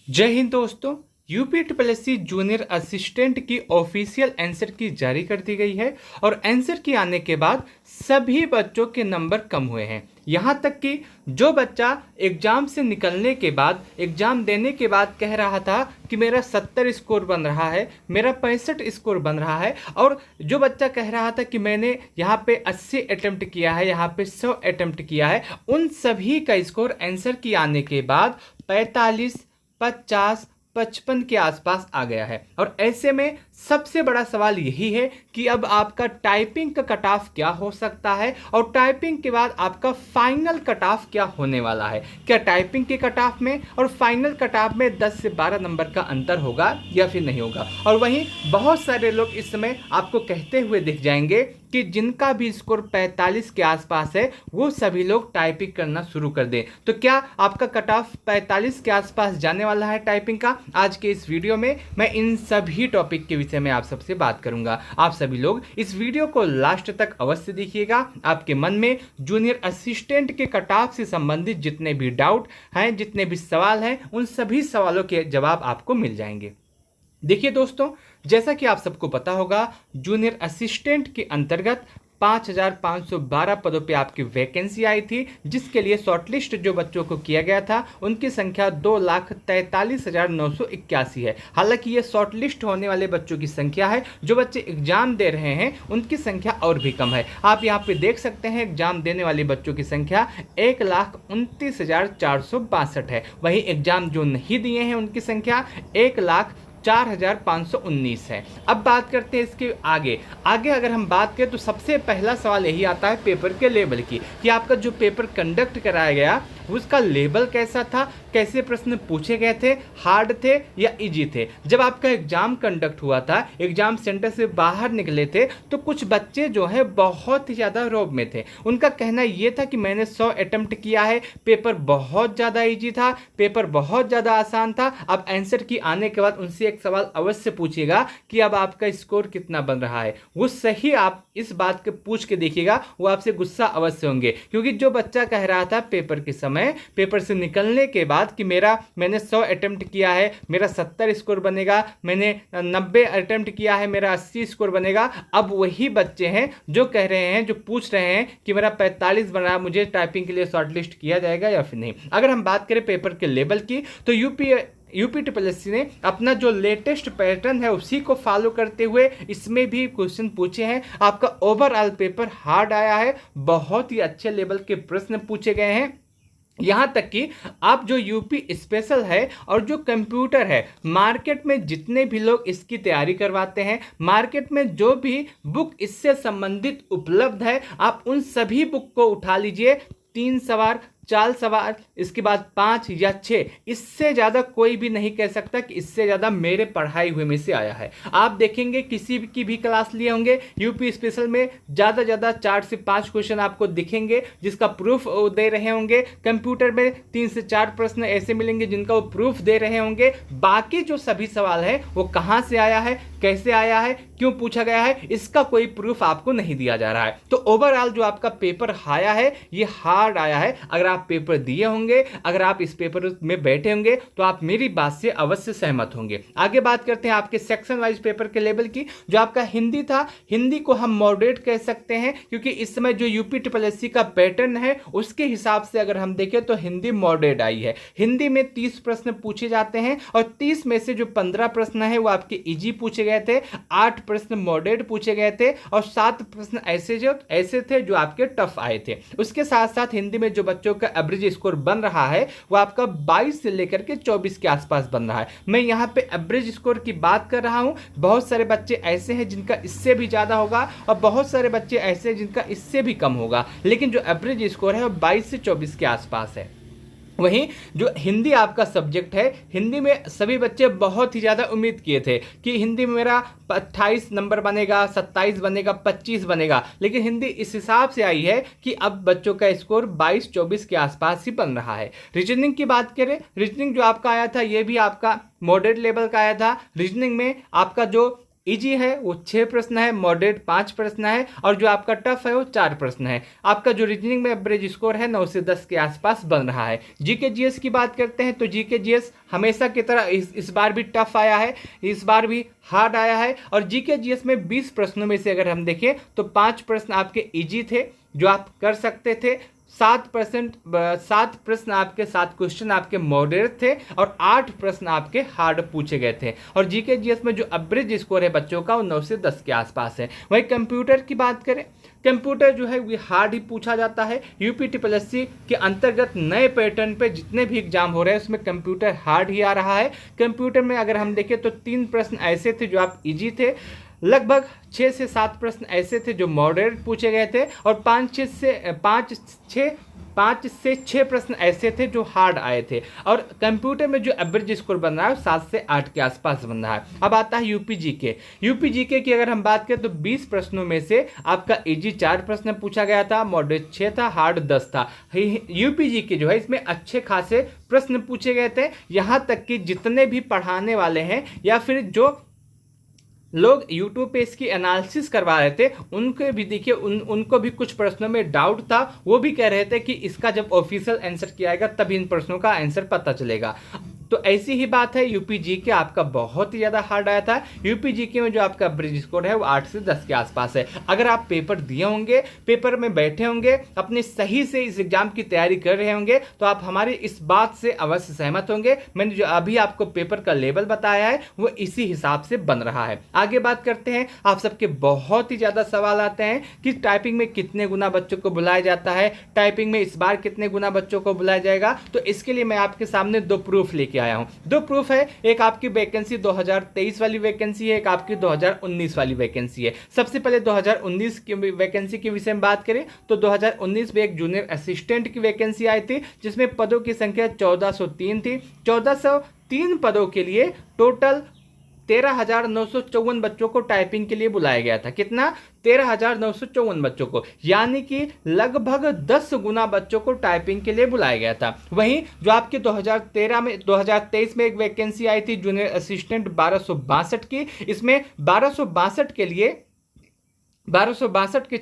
जय हिंद दोस्तों। UP triple S C junior assistant की ऑफिशियल आंसर की जारी कर दी गई है और आंसर की आने के बाद सभी बच्चों के नंबर कम हुए हैं। यहाँ तक कि जो बच्चा एग्जाम से निकलने के बाद एग्जाम देने के बाद कह रहा था कि मेरा 70 स्कोर बन रहा है, मेरा 65 स्कोर बन रहा है, और जो बच्चा कह रहा था कि मैंने यहाँ पे 80 अटेम्प्ट किया है, यहाँ पे 100 अटेम्प्ट किया है, उन सभी का स्कोर आंसर की आने के बाद 45, 50, 55 के आसपास आ गया है। और ऐसे में सबसे बड़ा सवाल यही है कि अब आपका टाइपिंग का कट ऑफ क्या हो सकता है और टाइपिंग के बाद आपका फाइनल कट ऑफ क्या होने वाला है। क्या टाइपिंग के कट ऑफ में और फाइनल कट ऑफ में 10 से 12 नंबर का अंतर होगा या फिर नहीं होगा। और वहीं बहुत सारे लोग इस समय आपको कहते हुए दिख जाएंगे कि जिनका भी स्कोर 45 के आसपास है वो सभी लोग टाइपिंग करना शुरू कर दें। तो क्या आपका कट ऑफ 45 के आसपास जाने वाला है टाइपिंग का? आज के इस वीडियो में मैं इन सभी टॉपिक के विषय में आप सबसे बात करूंगा। आप सभी लोग इस वीडियो को लास्ट तक अवश्य देखिएगा। आपके मन में जूनियर असिस्टेंट के कट ऑफ से संबंधित जितने भी डाउट हैं, जितने भी सवाल हैं, उन सभी सवालों के जवाब आपको मिल जाएंगे। देखिए दोस्तों, जैसा कि आप सबको पता होगा, जूनियर असिस्टेंट के अंतर्गत 5,512 पदों पे आपकी वैकेंसी आई थी, जिसके लिए शॉर्टलिस्ट जो बच्चों को किया गया था उनकी संख्या 2,43,981 है। हालांकि ये शॉर्टलिस्ट होने वाले बच्चों की संख्या है, जो बच्चे एग्जाम दे रहे हैं उनकी संख्या और भी कम है। आप यहाँ पे देख सकते हैं एग्जाम देने वाले बच्चों की संख्या 1,29,462 है। वहीं एग्जाम जो नहीं दिए हैं उनकी संख्या 1,04,519 है। अब बात करते हैं इसके आगे अगर हम बात करें तो सबसे पहला सवाल यही आता है पेपर के लेवल की, कि आपका जो पेपर कंडक्ट कराया गया उसका लेवल कैसा था, कैसे प्रश्न पूछे गए थे, हार्ड थे या इजी थे। जब आपका एग्जाम कंडक्ट हुआ था, एग्जाम सेंटर से बाहर निकले थे, तो कुछ बच्चे जो है बहुत ही ज़्यादा रौब में थे। उनका कहना ये था कि मैंने 100 अटेम्प्ट किया है, पेपर बहुत ज़्यादा इजी था, पेपर बहुत ज़्यादा आसान था। अब आंसर की आने के बाद उनसे एक सवाल अवश्य पूछिएगा कि अब आपका स्कोर कितना बन रहा है। वो सही आप इस बात के पूछ के देखिएगा, वो आपसे गुस्सा अवश्य होंगे, क्योंकि जो बच्चा कह रहा था पेपर के समय, पेपर से निकलने के बाद कि मैंने 100 अटेम्प्ट किया है, मेरा 70 स्कोर बनेगा, मैंने 90 अटेम्प्ट किया है, मेरा 80 स्कोर बनेगा, अब वही बच्चे हैं जो कह रहे हैं, जो पूछ रहे हैं कि मेरा 45 बन रहा है, मुझे टाइपिंग के लिए शॉर्टलिस्ट किया जाएगा या फिर नहीं। अगर हम बात करें पेपर के लेवल की, तो यूपी ट्रिपल एस सी ने अपना जो लेटेस्ट पैटर्न है उसी को फॉलो करते हुए इसमें भी क्वेश्चन पूछे हैं। आपका ओवरऑल पेपर हार्ड आया है, बहुत ही अच्छे लेवल के प्रश्न पूछे गए हैं। यहाँ तक कि आप जो यूपी स्पेशल है और जो कंप्यूटर है, मार्केट में जितने भी लोग इसकी तैयारी करवाते हैं, मार्केट में जो भी बुक इससे संबंधित उपलब्ध है, आप उन सभी बुक को उठा लीजिए। 3 सवाल, 4 सवाल, इसके बाद 5 या 6, इससे ज़्यादा कोई भी नहीं कह सकता कि इससे ज़्यादा मेरे पढ़ाई हुए में से आया है। आप देखेंगे किसी की भी क्लास लिए होंगे यूपी स्पेशल में, ज़्यादा 4 से 5 क्वेश्चन आपको दिखेंगे जिसका प्रूफ दे रहे होंगे। कंप्यूटर में 3 से 4 प्रश्न ऐसे मिलेंगे जिनका वो प्रूफ दे रहे होंगे। बाकी जो सभी सवाल है वो कहाँ से आया है, कैसे आया है, क्यों पूछा गया है, इसका कोई प्रूफ आपको नहीं दिया जा रहा है। तो ओवरऑल जो आपका पेपर आया है ये हार्ड आया है। अगर आप पेपर दिए होंगे, अगर आप इस पेपर में बैठे होंगे, तो आप मेरी बात से अवश्य सहमत होंगे। आगे बात करते हैं आपके सेक्शन वाइज पेपर के लेवल की। जो आपका हिंदी था, हिंदी को हम मॉडरेट कह सकते हैं, क्योंकि इस समय जो यूपी ट्रिपल एस सी का पैटर्न है उसके हिसाब से अगर हम देखें तो हिंदी मॉडरेट आई है। हिंदी में 30 प्रश्न पूछे जाते हैं और 30 में से जो 15 प्रश्न है वो आपके इजी पूछे गए थे, 8 प्रश्न मॉडरेट पूछे गए थे और 7 प्रश्न ऐसे थे जो आपके टफ आए थे। उसके साथ साथ हिंदी में जो बच्चों का एवरेज स्कोर बन रहा है वो आपका 22 से लेकर के 24 के आसपास बन रहा है। मैं यहाँ पे एवरेज स्कोर की बात कर रहा हूँ। बहुत सारे बच्चे ऐसे हैं जिनका इससे भी ज़्यादा होगा और बहुत सारे बच्चे ऐसे हैं जिनका इससे भी कम होगा, लेकिन जो एवरेज स्कोर है वो 22 से 24 के आसपास है। वहीं जो हिंदी आपका सब्जेक्ट है, हिंदी में सभी बच्चे बहुत ही ज़्यादा उम्मीद किए थे कि हिंदी में मेरा 28 नंबर बनेगा, 27 बनेगा, 25 बनेगा, लेकिन हिंदी इस हिसाब से आई है कि अब बच्चों का स्कोर 22-24 के आसपास ही बन रहा है। रीजनिंग की बात करें, रीजनिंग जो आपका आया था ये भी आपका मॉडरेट लेवल का आया था। रीजनिंग में आपका जो इजी है वो 6 प्रश्न है, मॉडरेट 5 प्रश्न है, और जो आपका टफ है वो 4 प्रश्न है। आपका जो रीजनिंग में एवरेज स्कोर है 9 से 10 के आसपास बन रहा है। जीके जीएस की बात करते हैं तो जीके जीएस हमेशा की तरह इस बार भी टफ आया है, इस बार भी हार्ड आया है। और जीके जीएस में 20 प्रश्नों में से अगर हम देखें तो 5 प्रश्न आपके इजी थे जो आप कर सकते थे, 7 प्रश्न आपके 7 क्वेश्चन आपके मॉडरेट थे, और 8 प्रश्न आपके हार्ड पूछे गए थे। और जीके जीएस में जो एवरेज स्कोर है बच्चों का वो 9 से 10 के आसपास है। वहीं कंप्यूटर की बात करें, कंप्यूटर जो है वो हार्ड ही पूछा जाता है। यूपी ट्रिपल के अंतर्गत नए पैटर्न पे जितने भी एग्जाम हो रहे हैं उसमें कंप्यूटर हार्ड ही आ रहा है। कंप्यूटर में अगर हम देखें तो 3 प्रश्न ऐसे थे जो आप इजी थे, लगभग 6 से 7 प्रश्न ऐसे थे जो मॉडरेट पूछे गए थे, और 5 से 6 प्रश्न ऐसे थे जो हार्ड आए थे। और कंप्यूटर में जो एवरेज स्कोर बन रहा है 7 से 8 के आसपास बन रहा है। अब आता है यूपी जीके की अगर हम बात करें तो 20 प्रश्नों में से आपका इजी 4 प्रश्न पूछा गया था, मॉडरेट 6 था, हार्ड 10 था। यूपी जीके जो है इसमें अच्छे खासे प्रश्न पूछे गए थे, यहाँ तक कि जितने भी पढ़ाने वाले हैं या फिर जो लोग यूट्यूब पे इसकी एनालिसिस करवा रहे थे उनके भी देखिए उनको भी कुछ प्रश्नों में डाउट था। वो भी कह रहे थे कि इसका जब ऑफिशियल आंसर किया जाएगा तभी इन प्रश्नों का आंसर पता चलेगा। तो ऐसी ही बात है, यूपी जीके आपका बहुत ही ज़्यादा हार्ड आया था। यूपी जीके में जो आपका एवरेज स्कोर है वो 8 से 10 के आसपास है। अगर आप पेपर दिए होंगे, पेपर में बैठे होंगे, अपने सही से इस एग्जाम की तैयारी कर रहे होंगे तो आप हमारी इस बात से अवश्य सहमत होंगे। मैंने जो अभी आपको पेपर का लेवल बताया है वो इसी हिसाब से बन रहा है। आगे बात करते हैं, आप सबके बहुत ही ज़्यादा सवाल आते हैं कि टाइपिंग में कितने गुना बच्चों को बुलाया जाता है, टाइपिंग में इस बार कितने गुना बच्चों को बुलाया जाएगा। तो इसके लिए मैं आपके सामने 2 प्रूफ लेके आया हूं। 2 प्रूफ है, एक आपकी वैकेंसी 2023 वाली वैकेंसी है, एक आपकी 2019 वाली वैकेंसी है। सबसे पहले 2019 की वैकेंसी के विषय में बात करें तो 2019 में एक जूनियर असिस्टेंट की वैकेंसी आई थी जिसमें पदों की संख्या 1403 थी। 1403 पदों के लिए टोटल 13,954 बच्चों को टाइपिंग के लिए बुलाया गया था। कितना? 13,954 बच्चों को, यानी कि लगभग 10 गुना बच्चों को टाइपिंग के लिए बुलाया गया था। वहीं जो आपके 2023 में एक वैकेंसी आई थी जूनियर असिस्टेंट 1262 की, इसमें 1262 के लिए 1262 के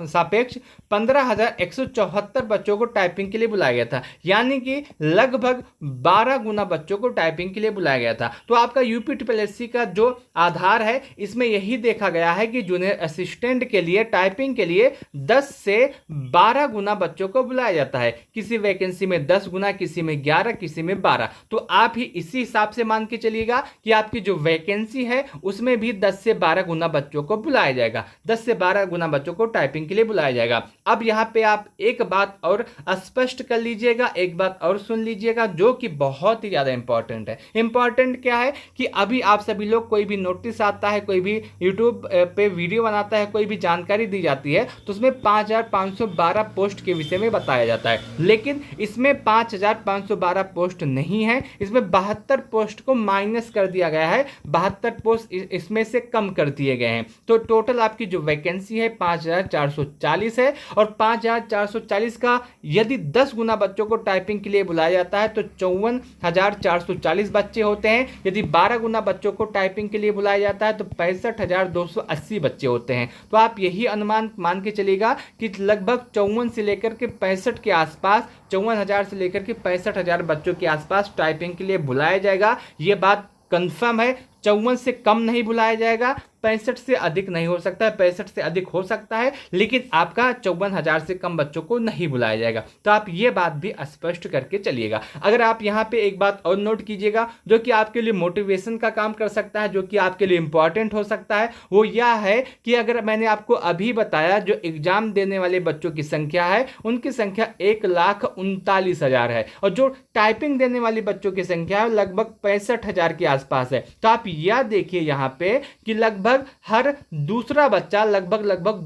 सापेक्ष 15,174 बच्चों को टाइपिंग के लिए बुलाया गया था, यानी कि लगभग 12 गुना बच्चों को टाइपिंग के लिए बुलाया गया था। तो आपका यूपी ट्रिपल का जो आधार है इसमें यही देखा गया है कि जूनियर असिस्टेंट के लिए टाइपिंग के लिए 10 से 12 गुना बच्चों को बुलाया जाता है। किसी वैकेंसी में 10 गुना, किसी में 11, किसी में 12। तो आप ही इसी हिसाब से मान के चलिएगा कि आपकी जो वैकेंसी है उसमें भी 10 से 12 गुना बच्चों को बुलाया जाएगा, 10 से 12 गुना बच्चों को टाइपिंग के लिए बुलाया जाएगा। अब यहाँ पे आप एक बात और स्पष्ट कर लीजिएगा, एक बात और सुन लीजिएगा जो कि बहुत ही ज़्यादा इंपॉर्टेंट है। इंपॉर्टेंट क्या है कि अभी आप सभी लोग, कोई भी नोटिस आता है, कोई भी यूट्यूब पे वीडियो बनाता है, कोई भी जानकारी दी जाती है तो उसमें 5,512 पोस्ट के विषय में बताया जाता है, लेकिन इसमें 5,512 पोस्ट नहीं है, इसमें 72 पोस्ट को माइनस कर दिया गया है, 72 पोस्ट इसमें से कम कर दिए गए हैं। तो टोटल आपकी जो वैकेंसी है 5,440 है, और 5,440 का यदि 10 गुना बच्चों को टाइपिंग के लिए बुलाया जाता है तो 54,440 बच्चे होते हैं। यदि 12 गुना बच्चों को टाइपिंग के लिए बुलाया जाता है तो 65,280 बच्चे होते हैं। तो आप यही अनुमान मान के चलिएगा कि लगभग 54 से लेकर के 65 के आसपास, 54,000 से लेकर के 65,000 बच्चों के आसपास टाइपिंग के लिए बुलाया जाएगा। ये बात कंफर्म है, 54 से कम नहीं बुलाया जाएगा, 65 से अधिक नहीं हो सकता है, 65 से अधिक हो सकता है, लेकिन आपका 54,000 से कम बच्चों को नहीं बुलाया जाएगा। तो आप ये बात भी स्पष्ट करके चलिएगा। अगर आप यहाँ पे एक बात और नोट कीजिएगा जो कि आपके लिए मोटिवेशन का काम कर सकता है, जो कि आपके लिए इंपॉर्टेंट हो सकता है, वो यह है कि अगर मैंने आपको अभी बताया जो एग्जाम देने वाले बच्चों की संख्या है उनकी संख्या 1,39,000 है, और जो टाइपिंग देने वाले बच्चों की संख्या है लगभग 65,000 के आसपास है। तो आप यह देखिए यहाँ पे कि लगभग हर दूसरा बच्चा, लगभग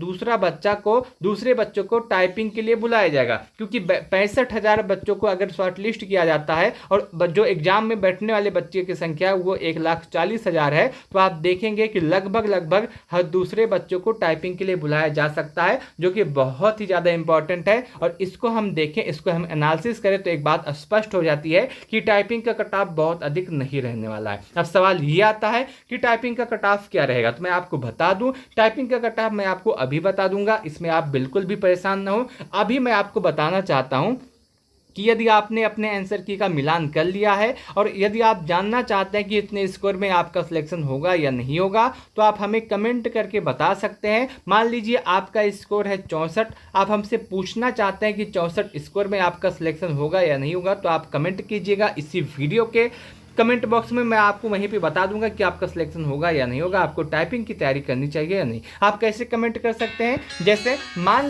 दूसरे बच्चों को टाइपिंग के लिए बुलाया जाएगा, क्योंकि 65,000 बच्चों को अगर शॉर्टलिस्ट किया जाता है और जो एग्जाम में बैठने वाले बच्चे की संख्या वो 1,40,000 है, तो आप देखेंगे कि लगभग हर दूसरे बच्चों को टाइपिंग के लिए बुलाया जा सकता है, जो कि बहुत ही ज़्यादा इंपॉर्टेंट है। और इसको हम देखें, इसको हम एनालिसिस करें तो एक बात स्पष्ट हो जाती है कि टाइपिंग का कट ऑफ बहुत अधिक नहीं रहने वाला है। अब सवाल ये आता है कि टाइपिंग का कट ऑफ क्या रहेगा, तो मैं आपको बता दूं, टाइपिंग का कट ऑफ मैं आपको अभी बता दूंगा, इसमें आप बिल्कुल भी परेशान ना हो। अभी मैं आपको बताना चाहता हूं कि यदि आपने अपने आंसर की का मिलान कर लिया है और यदि आप जानना चाहते हैं कि इतने स्कोर में आपका सिलेक्शन होगा या नहीं होगा, तो आप हमें कमेंट करके बता सकते हैं। मान लीजिए आपका स्कोर है 64, आप हमसे पूछना चाहते हैं कि 64 स्कोर में आपका सिलेक्शन होगा या नहीं होगा, तो आप कमेंट कीजिएगा इसी वीडियो के कमेंट बॉक्स में, मैं आपको वहीं पे बता दूंगा कि आपका सिलेक्शन होगा या नहीं होगा, आपको टाइपिंग की तैयारी करनी चाहिए या नहीं। आप कैसे कमेंट कर सकते हैं, जैसे मान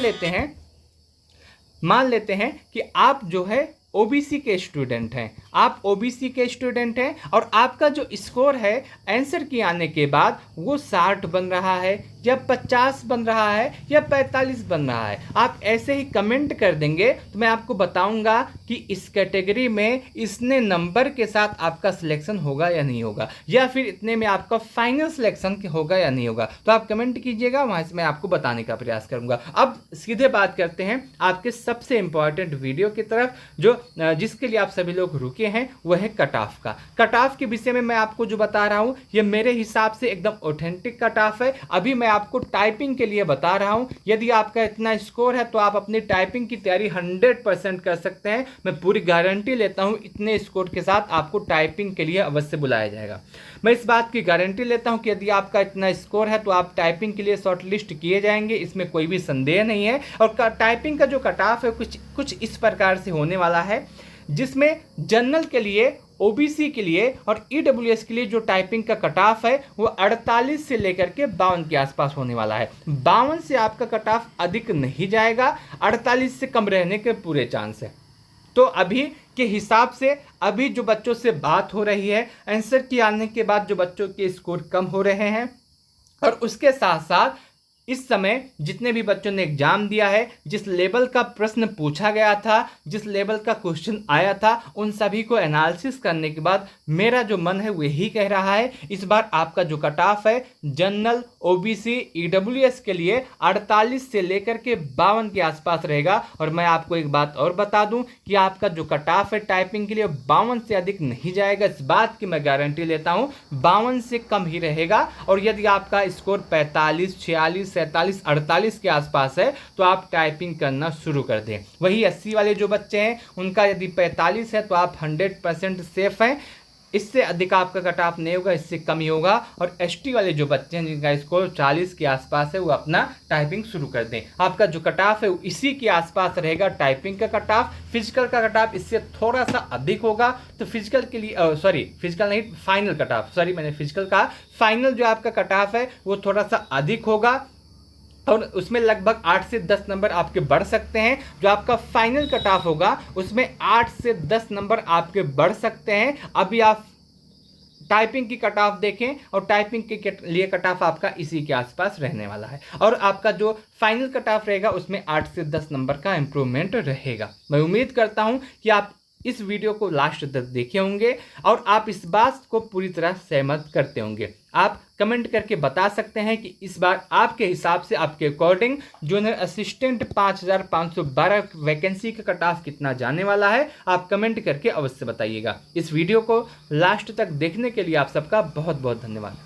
लेते हैं कि आप जो है ओबीसी के स्टूडेंट हैं, आप ओबीसी के स्टूडेंट हैं और आपका जो स्कोर है आंसर की आने के बाद वो 60 बन रहा है या 50 बन रहा है या 45 बन रहा है, आप ऐसे ही कमेंट कर देंगे तो मैं आपको बताऊंगा कि इस कैटेगरी में इतने नंबर के साथ आपका सिलेक्शन होगा या नहीं होगा, या फिर इतने में आपका फाइनल सिलेक्शन होगा या नहीं होगा। तो आप कमेंट कीजिएगा, वहां से मैं आपको बताने का प्रयास करूंगा। अब सीधे बात करते हैं आपके सबसे इंपॉर्टेंट वीडियो की तरफ, जो जिसके लिए आप सभी लोग रुके हैं, वह है कट ऑफ का। कट ऑफ के विषय में मैं आपको जो बता रहा हूं ये मेरे हिसाब से एकदम ऑथेंटिक कट ऑफ है। अभी मैं आपको टाइपिंग के लिए बता रहा हूं, यदि आपका इतना स्कोर है तो आप अपनी टाइपिंग की तैयारी 100% कर सकते हैं। मैं पूरी गारंटी लेता हूं इतने स्कोर के साथ आपको टाइपिंग के लिए अवश्य बुलाया जाएगा। मैं इस बात की गारंटी लेता हूं कि यदि आपका इतना स्कोर है तो आप टाइपिंग के लिए शॉर्टलिस्ट किए जाएंगे, इसमें कोई भी संदेह नहीं है। और टाइपिंग का जो कट ऑफ है कुछ इस प्रकार से होने वाला है, जिसमें जनरल के लिए, ओबीसी के लिए और ईडब्ल्यूएस के लिए जो टाइपिंग का कट ऑफ है वो 48 से लेकर के 52 के आसपास होने वाला है। 52 से आपका कट ऑफ अधिक नहीं जाएगा, 48 से कम रहने के पूरे चांस है। तो अभी के हिसाब से अभी जो बच्चों से बात हो रही है, आंसर की आने के बाद जो बच्चों के स्कोर कम हो रहे हैं, और उसके साथ साथ इस समय जितने भी बच्चों ने एग्जाम दिया है, जिस लेवल का प्रश्न पूछा गया था, जिस लेवल का क्वेश्चन आया था, उन सभी को एनालिसिस करने के बाद मेरा जो मन है वही कह रहा है इस बार आपका जो कट ऑफ है जनरल, ओबीसी, ईडब्ल्यूएस के लिए 48 से लेकर के 52 के आसपास रहेगा। और मैं आपको एक बात और बता दूं कि आपका जो कट ऑफ है टाइपिंग के लिए 52 से अधिक नहीं जाएगा, इस बात की मैं गारंटी लेता हूं, 52 से कम ही रहेगा। और यदि आपका स्कोर 45, 46, 47, 48 के आसपास है तो आप टाइपिंग करना शुरू कर दें। वही 80 वाले जो बच्चे हैं उनका यदि 45 है तो आप 100% सेफ हैं, इससे अधिक आपका कट ऑफ नहीं होगा, इससे कम ही होगा। और एसटी वाले जो बच्चे हैं जिनका स्कोर 40 के आसपास है वो अपना टाइपिंग शुरू कर दें। आपका जो कट ऑफ है वो इसी के आसपास रहेगा, टाइपिंग का कट ऑफ। फिजिकल का कट ऑफ इससे थोड़ा सा अधिक होगा, तो फिजिकल के लिए फिजिकल नहीं, फाइनल कट ऑफ, मैंने फिजिकल कहा, फाइनल जो आपका कट ऑफ है वो थोड़ा सा अधिक होगा और उसमें लगभग 8 से 10 नंबर आपके बढ़ सकते हैं। जो आपका फाइनल कट ऑफ होगा उसमें 8 से 10 नंबर आपके बढ़ सकते हैं। अभी आप टाइपिंग की कट ऑफ देखें और टाइपिंग के लिए कट ऑफ आपका इसी के आसपास रहने वाला है, और आपका जो फाइनल कट ऑफ रहेगा उसमें 8 से 10 नंबर का इंप्रूवमेंट रहेगा। मैं उम्मीद करता हूं कि आप इस वीडियो को लास्ट तक देखे होंगे और आप इस बात को पूरी तरह सहमत करते होंगे। आप कमेंट करके बता सकते हैं कि इस बार आपके हिसाब से, आपके अकॉर्डिंग जूनियर असिस्टेंट 5512 वैकेंसी का कट ऑफ कितना जाने वाला है। आप कमेंट करके अवश्य बताइएगा। इस वीडियो को लास्ट तक देखने के लिए आप सबका बहुत बहुत धन्यवाद।